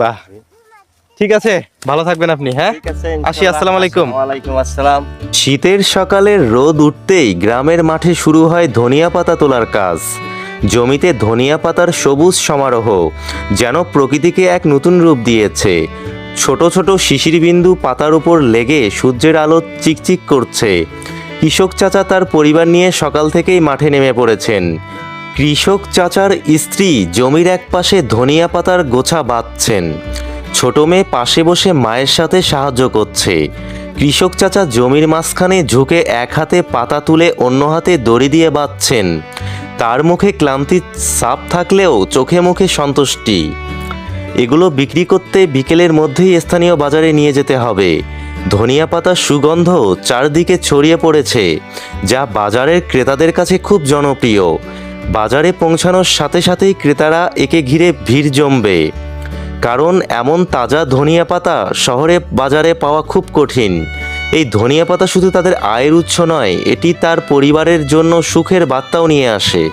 বাহ, ঠিক আছে, ভালো থাকবেন আপনি। হ্যাঁ, ঠিক আছে, আসি, আসসালামু আলাইকুম। ওয়ালাইকুম আসসালাম। শীতের সকালের রোদ উঠতেই গ্রামের মাঠে শুরু হয় ধনিয়া পাতা তোলার কাজ। জমিতে ধনিয়া পাতার সবুজ সমারোহ যেন প্রকৃতিকে এক নতুন রূপ দিয়েছে। ছোট ছোট শিশির বিন্দু পাতার উপর লেগে সূর্যের আলো চিকচিক করছে। কৃষক চাচা তার পরিবার নিয়ে সকাল থেকেই মাঠে নেমে পড়েছেন। কৃষক চাচার স্ত্রী জমির এক পাশে ধনিয়া পাতার গোছা বাঁধছেন। ছোট মেয়ে পাশে বসে মায়ের সাথে সাহায্য করছে। কৃষক চাচা জমির মাঝখানে ঝুঁকে এক হাতে পাতা তুলে অন্য হাতে দড়ি দিয়ে বাঁধছেন। তার মুখে ক্লান্তির ছাপ থাকলেও চোখে মুখে সন্তুষ্টি। এগুলো বিক্রি করতে বিকেলের মধ্যেই স্থানীয় বাজারে নিয়ে যেতে হবে। ধনিয়া পাতার সুগন্ধ চারদিকে ছড়িয়ে পড়েছে, যা বাজারের ক্রেতাদের কাছে খুব জনপ্রিয়। বাজারে পৌঁছানোর সাথে সাথেই ক্রেতারা একে ঘিরে ভিড় জমবে, কারণ এমন তাজা ধনিয়া পাতা শহরে বাজারে পাওয়া খুব কঠিন। এই ধনিয়া পাতা শুধু তাদের আয়ের উৎস নয়, এটি তার পরিবারের জন্য সুখের বার্তাও নিয়ে আসে।